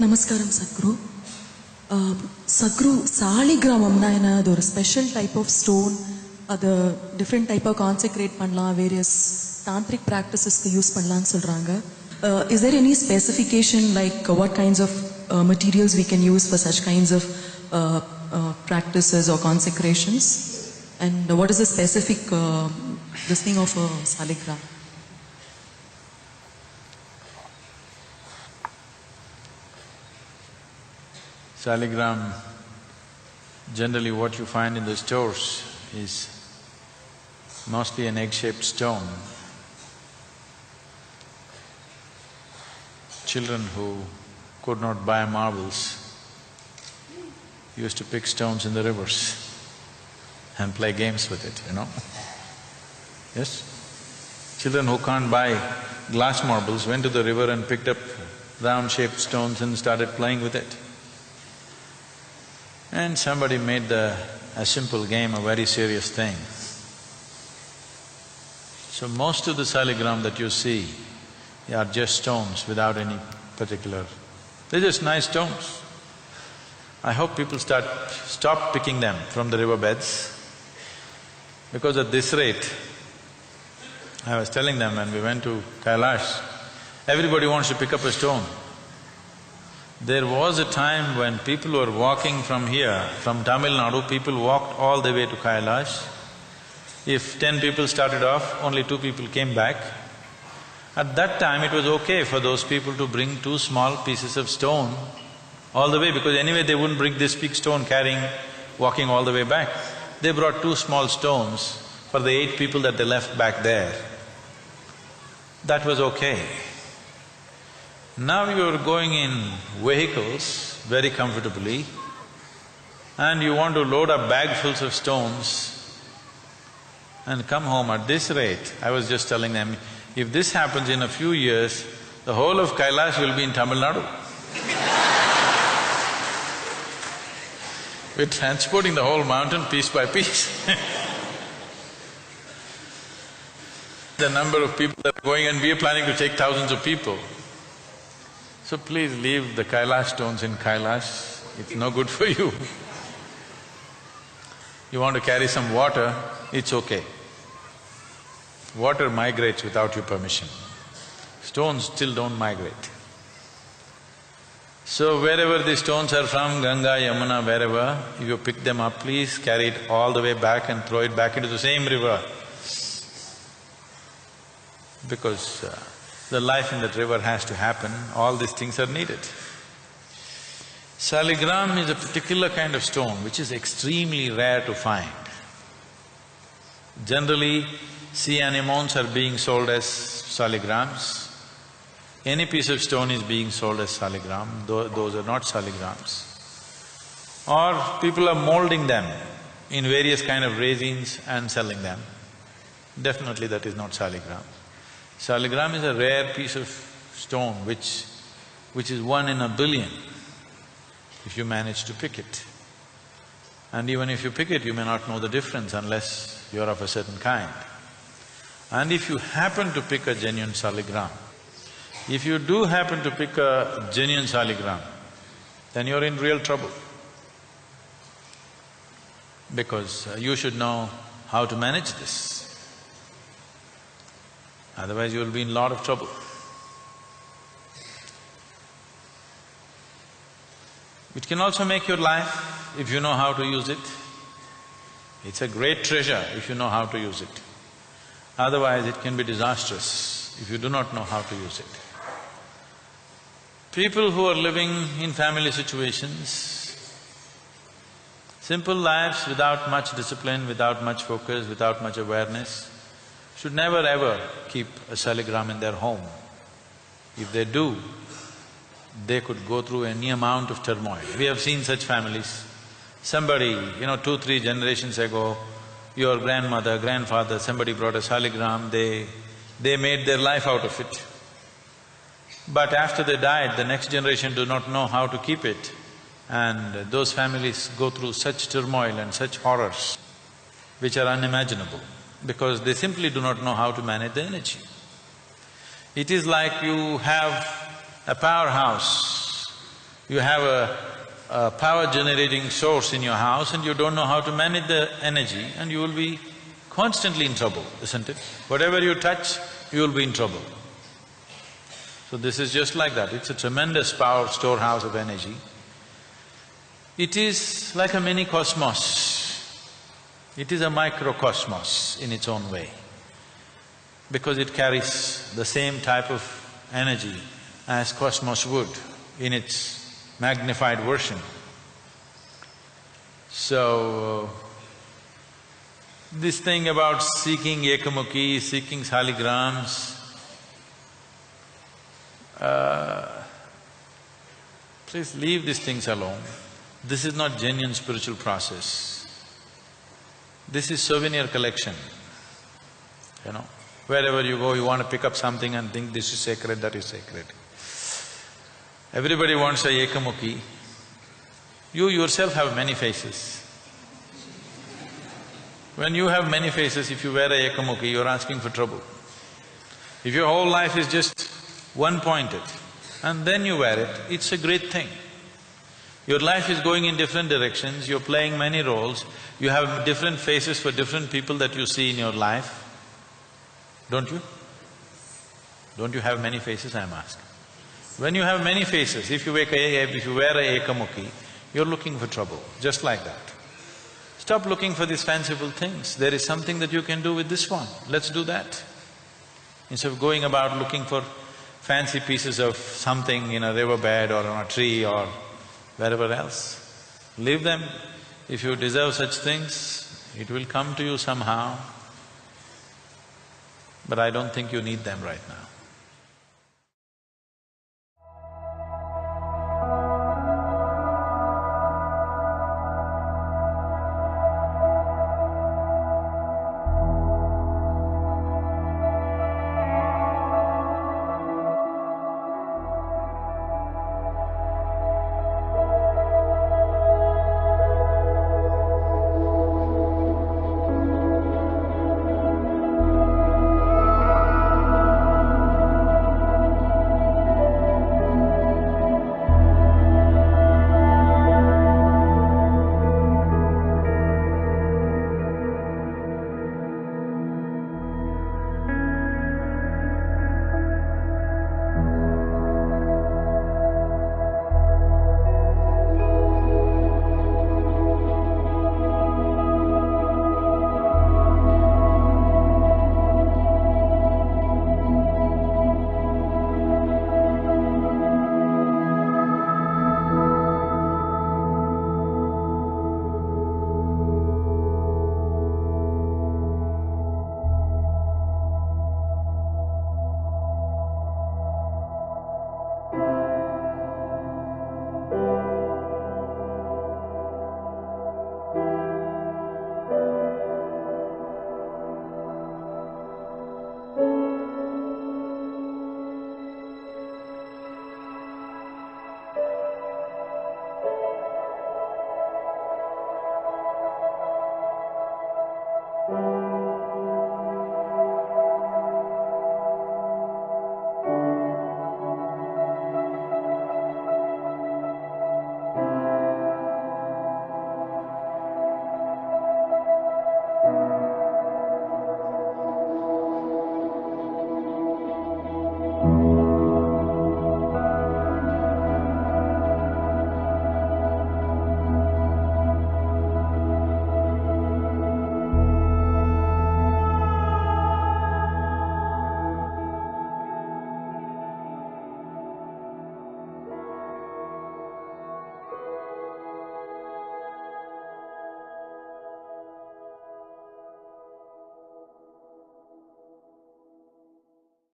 Namaskaram, Sadhguru. Sadhguru, Saligramamna enadu ஒரு special type of stone, அது different type of consecrate பண்ணலாம், various tantric practices use பண்ணலாம்னு சொல்றாங்க. Is there any specification like what kinds of materials we can use for such kinds of practices or consecrations? And what is the specific this thing of a Saligram? Saligram, generally what you find in the stores is mostly an egg-shaped stone. Children who could not buy marbles used to pick stones in the rivers and play games with it, you know. Yes? Children who can't buy glass marbles went to the river and picked up round-shaped stones and started playing with it. And somebody made a simple game a very serious thing. So most of the Saligram that you see are just stones without any particular… they're just nice stones. I hope people stop picking them from the riverbeds, because at this rate, I was telling them when we went to Kailash, everybody wants to pick up a stone. There was a time when people were walking from here, from Tamil Nadu, people walked all the way to Kailash. If 10 people started off, only 2 people came back. At that time, it was okay for those people to bring 2 small pieces of stone all the way, because anyway they wouldn't bring this big stone walking all the way back. They brought 2 small stones for the 8 people that they left back there. That was okay. Now you're going in vehicles very comfortably and you want to load up bagfuls of stones and come home. At this rate, I was just telling them, if this happens in a few years, the whole of Kailash will be in Tamil Nadu. We're transporting the whole mountain piece by piece. The number of people that are going, and we are planning to take thousands of people. So please leave the Kailash stones in Kailash, it's no good for you. You want to carry some water, it's okay. Water migrates without your permission. Stones still don't migrate. So wherever the stones are from, Ganga, Yamuna, wherever, if you pick them up, please carry it all the way back and throw it back into the same river. Because the life in that river has to happen, all these things are needed. Saligram is a particular kind of stone which is extremely rare to find. Generally, sea anemones are being sold as saligrams. Any piece of stone is being sold as saligram, those are not saligrams. Or people are molding them in various kind of resins and selling them. Definitely that is not saligram. Saligram is a rare piece of stone which is 1 in a billion if you manage to pick it. And even if you pick it, you may not know the difference unless you're of a certain kind. And if you happen to pick a genuine Saligram, if you do happen to pick a genuine Saligram, then you're in real trouble. Because you should know how to manage this. Otherwise you'll be in a lot of trouble. It can also make your life if you know how to use it. It's a great treasure if you know how to use it. Otherwise it can be disastrous if you do not know how to use it. People who are living in family situations, simple lives without much discipline, without much focus, without much awareness, should never ever keep a Saligram in their home. If they do, they could go through any amount of turmoil. We have seen such families. Somebody, 2-3 generations ago, your grandmother, grandfather, somebody brought a Saligram, they made their life out of it. But after they died, the next generation do not know how to keep it, and those families go through such turmoil and such horrors which are unimaginable, because they simply do not know how to manage the energy. It is like you have a powerhouse You have a power generating source in your house and you don't know how to manage the energy and you will be constantly in trouble, isn't it? Whatever you touch, you will be in trouble. So this is just like that, it's a tremendous power storehouse of energy. It is like a mini cosmos. It is a microcosmos in its own way, because it carries the same type of energy as cosmos would in its magnified version. So, this thing about seeking ekamukhi, seeking saligrams, please leave these things alone. This is not genuine spiritual process. This is souvenir collection, you know. Wherever you go, you want to pick up something and think this is sacred, that is sacred. Everybody wants a ekamukhi. You yourself have many faces. When you have many faces, if you wear a ekamukhi, you're asking for trouble. If your whole life is just one-pointed and then you wear it, it's a great thing. Your life is going in different directions, you're playing many roles, you have different faces for different people that you see in your life, don't you? Don't you have many faces, I'm asking? When you have many faces, if you wear a ekamukhi, you're looking for trouble, just like that. Stop looking for these fanciful things. There is something that you can do with this one, let's do that. Instead of going about looking for fancy pieces of something in a riverbed or on a tree or wherever else, leave them. If you deserve such things, it will come to you somehow. But I don't think you need them right now.